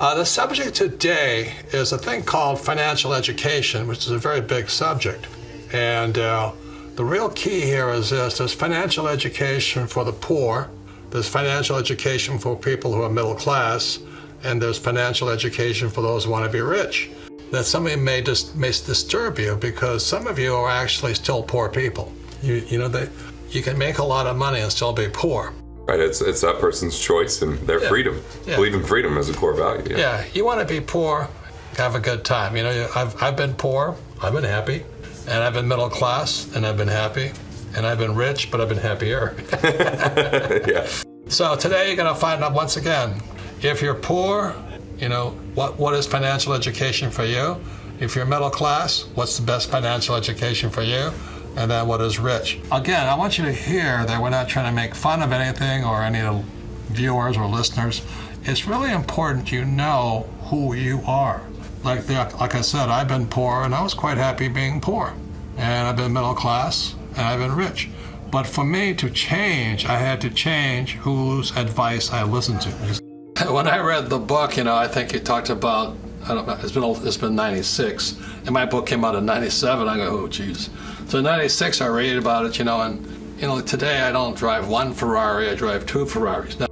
The subject today is a thing called financial education, which is a very big subject. And the real key here is this: there's financial education for the poor, there's financial education for people who are middle class, and there's financial education for those who want to be rich. That something may disturb you because some of you are actually still poor people. You can make a lot of money and still be poor. Right, it's that person's choice and their freedom. Yeah. Believe in freedom as a core value. Yeah, you want to be poor, have a good time. I've been poor, I've been happy, and I've been middle class, and I've been happy, and I've been rich, but I've been happier. Yeah. So today you're going to find out once again, if you're poor, what is financial education for you? If you're middle class, what's the best financial education for you? And then what is rich? Again, I want you to hear that we're not trying to make fun of anything or any viewers or listeners. It's really important you know who you are. Like I said, I've been poor and I was quite happy being poor. And I've been middle class and I've been rich. But for me to change, I had to change whose advice I listened to. When I read the book, I think you talked about, I don't know, it's been 96, and my book came out in 97. I go, oh, geez. So in 96, I read about it, and today I don't drive one Ferrari, I drive two Ferraris. Now,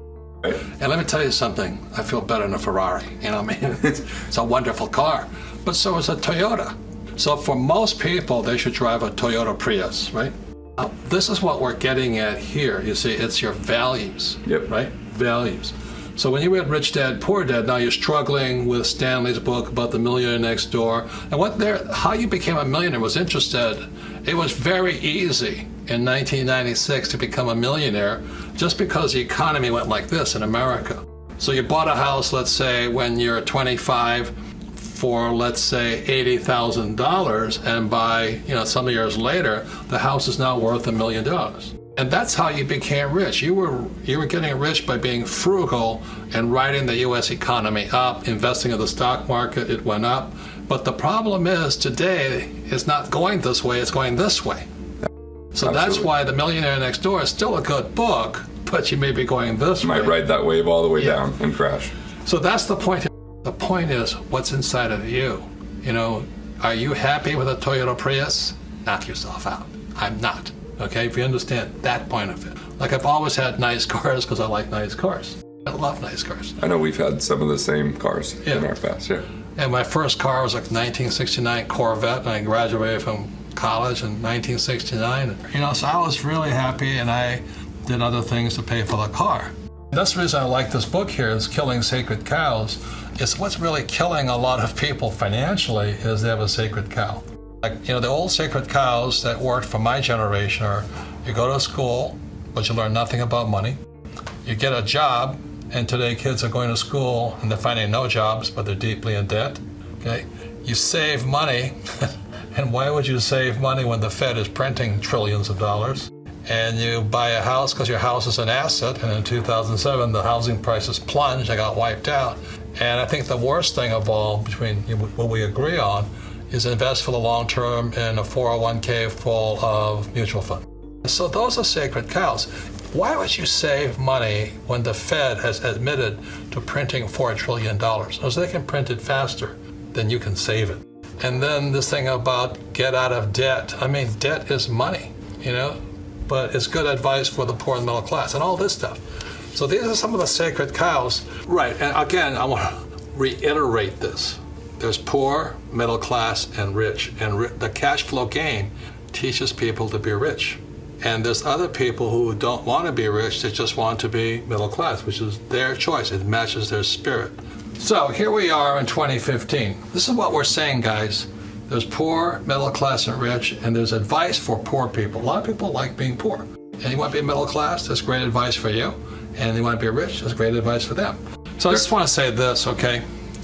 and let me tell you something, I feel better than a Ferrari, It's a wonderful car, but so is a Toyota. So for most people, they should drive a Toyota Prius, right? Now, this is what we're getting at here. You see, it's your values, Yep. Right? Values. So when you read Rich Dad, Poor Dad, now you're struggling with Stanley's book about the millionaire next door. And how you became a millionaire was interesting. It was very easy in 1996 to become a millionaire just because the economy went like this in America. So you bought a house, let's say, when you're 25 for, let's say, $80,000, and by, some years later, the house is now worth $1 million. And that's how you became rich. You were getting rich by being frugal and riding the U.S. economy up, investing in the stock market. It went up. But the problem is today it's not going this way, it's going this way. So That's why The Millionaire Next Door is still a good book, but you may be going this way. You might ride that wave all the way down and crash. So that's the point. The point is what's inside of you. Are you happy with a Toyota Prius? Knock yourself out. I'm not. Okay, if you understand that point of it. Like, I've always had nice cars because I like nice cars. I love nice cars. I know we've had some of the same cars in our past, yeah. And my first car was like 1969 Corvette, and I graduated from college in 1969. So I was really happy, and I did other things to pay for the car. That's the reason I like this book here, is Killing Sacred Cows. It's what's really killing a lot of people financially is they have a sacred cow. Like, the old sacred cows that worked for my generation are, you go to school, but you learn nothing about money. You get a job, and today kids are going to school and they're finding no jobs, but they're deeply in debt. Okay? You save money, and why would you save money when the Fed is printing trillions of dollars? And you buy a house because your house is an asset, and in 2007 the housing prices plunged, they got wiped out. And I think the worst thing of all, between what we agree on, is invest for the long term in a 401k full of mutual fund. So those are sacred cows. Why would you save money when the Fed has admitted to printing $4 trillion? So they can print it faster than you can save it. And then this thing about get out of debt. Debt is money, but it's good advice for the poor and middle class and all this stuff. So these are some of the sacred cows. Right, and again, I want to reiterate this. There's poor, middle class, and rich. And the cash flow game teaches people to be rich. And there's other people who don't want to be rich, they just want to be middle class, which is their choice. It matches their spirit. So here we are in 2015. This is what we're saying, guys. There's poor, middle class, and rich, and there's advice for poor people. A lot of people like being poor. And you want to be middle class, there's great advice for you. And you want to be rich, there's great advice for them. So I just want to say this, okay?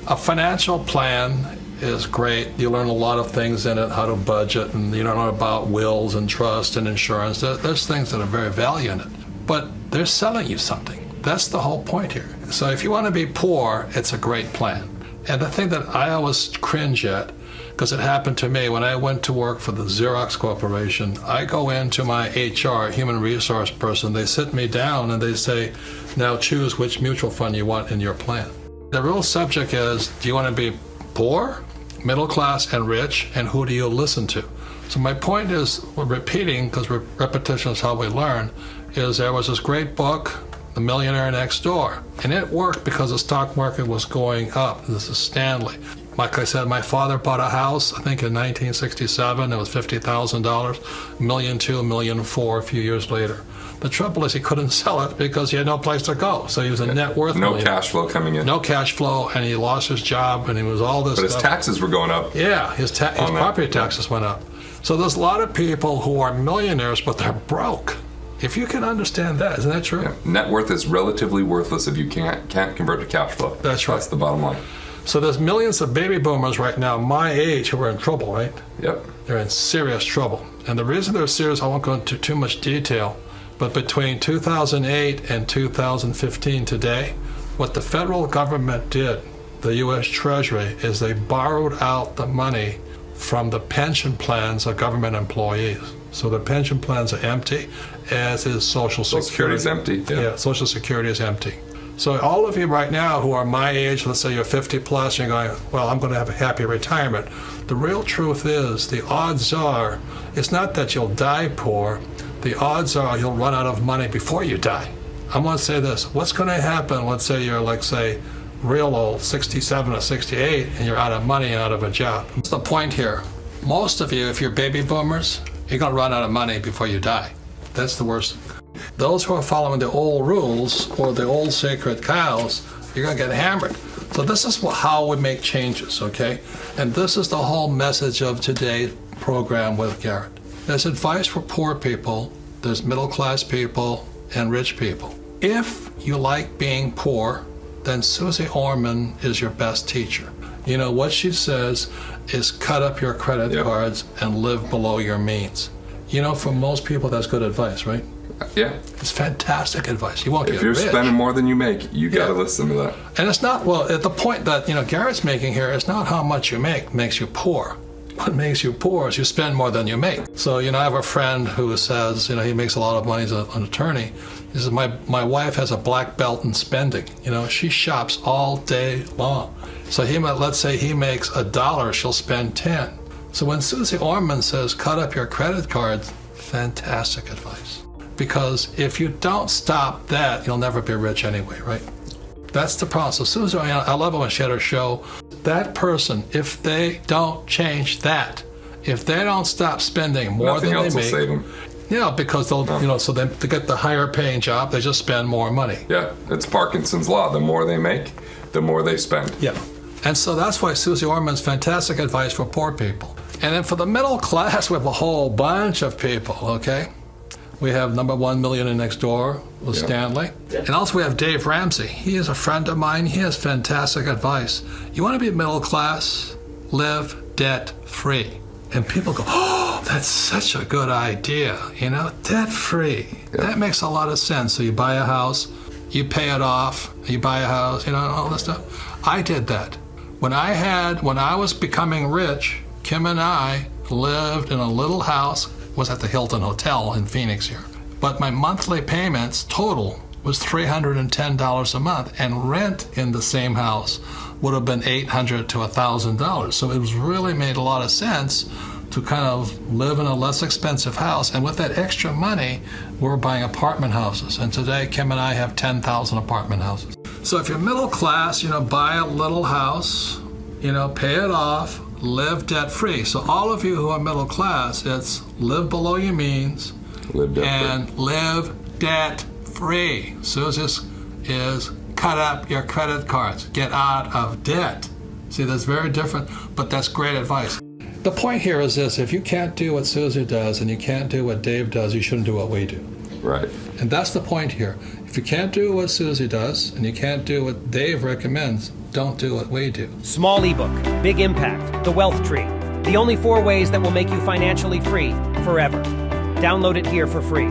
A financial plan is great. You learn a lot of things in it, how to budget, and you learn about wills and trust and insurance. There's things that are very valuable in it. But they're selling you something. That's the whole point here. So if you want to be poor, it's a great plan. And the thing that I always cringe at, because it happened to me when I went to work for the Xerox Corporation, I go into my HR, human resource person, they sit me down and they say, now choose which mutual fund you want in your plan. The real subject is, do you want to be poor, middle class, and rich, and who do you listen to? So my point is, we're repeating, because repetition is how we learn, is there was this great book, The Millionaire Next Door, and it worked because the stock market was going up. This is Stanley. Like I said, my father bought a house, I think in 1967, it was $50,000, $1.2 million, $1.4 million a few years later. The trouble is he couldn't sell it because he had no place to go. So he was a net worth No millionaire. cash flow coming in. No cash flow, and he lost his job, and he was all this But his stuff. taxes were going up. Yeah, his property taxes went up. So there's a lot of people who are millionaires, but they're broke. If you can understand that, isn't that true? Yeah. Net worth is relatively worthless if you can't convert to cash flow. That's right. That's the bottom line. So there's millions of baby boomers right now, my age, who are in trouble, right? Yep. They're in serious trouble. And the reason they're serious, I won't go into too much detail, but between 2008 and 2015 today, what the federal government did, the U.S. Treasury, is they borrowed out the money from the pension plans of government employees. So the pension plans are empty, as is Social Security. Social Security's empty. Yeah, Social Security is empty. So all of you right now who are my age, let's say you're 50 plus, you're going, well, I'm going to have a happy retirement. The real truth is, the odds are, it's not that you'll die poor, the odds are you'll run out of money before you die. I'm going to say this, what's going to happen, let's say you're like, say, real old, 67 or 68, and you're out of money and out of a job. What's the point here? Most of you, if you're baby boomers, you're going to run out of money before you die. That's the worst. Those who are following the old rules or the old sacred cows, you're going to get hammered. So this is how we make changes, okay? And this is the whole message of today's program with Garrett. There's advice for poor people, there's middle class people, and rich people. If you like being poor, then Susie Orman is your best teacher. You know, what she says is cut up your credit cards and live below your means. You know, for most people, that's good advice, right? Yeah. It's fantastic advice. You won't get If you're rich. spending more than you make, you got to listen to that. And it's not, well, at the point that, you know, Garrett's making here, it's not how much you make makes you poor. What makes you poor is you spend more than you make. So, you know, I have a friend who says, you know, he makes a lot of money as an attorney. He says, my wife has a black belt in spending. You know, she shops all day long. So let's say he makes $1, she'll spend 10. So when Susie Orman says, cut up your credit cards, fantastic advice. Because if you don't stop that, you'll never be rich anyway, right? That's the problem. So Susie, I love it when she had her show. That person, if they don't change that, if they don't stop spending more than they make, nothing else will save them. Yeah, because they'll, you know, so then to get the higher paying job, they just spend more money. Yeah, it's Parkinson's law. The more they make, the more they spend. Yeah. And so that's why Susie Orman's fantastic advice for poor people. And then for the middle class, we have a whole bunch of people, okay? We have number 1 millionaire next door with Stanley. And also we have Dave Ramsey. He is a friend of mine. He has fantastic advice. You want to be middle class? Live debt free. And people go, oh, that's such a good idea. You know, debt free. Yeah. That makes a lot of sense. So you buy a house, you pay it off, you buy a house, you know, all this stuff. I did that. When I was becoming rich, Kim and I lived in a little house, was at the Hilton Hotel in Phoenix here. But my monthly payments total was $310 a month, and rent in the same house would have been $800 to $1,000. So it was really made a lot of sense to kind of live in a less expensive house. And with that extra money, we're buying apartment houses. And today, Kim and I have 10,000 apartment houses. So if you're middle class, you know, buy a little house, you know, pay it off, live debt-free. So all of you who are middle class, it's live below your means and live debt-free. Susie's is cut up your credit cards, get out of debt. See, that's very different, but that's great advice. The point here is this: if you can't do what Susie does and you can't do what Dave does, you shouldn't do what we do. Right. And that's the point here. If you can't do what Susie does and you can't do what Dave recommends, don't do what we do. Small ebook, big impact, the wealth tree. The only 4 ways that will make you financially free forever. Download it here for free.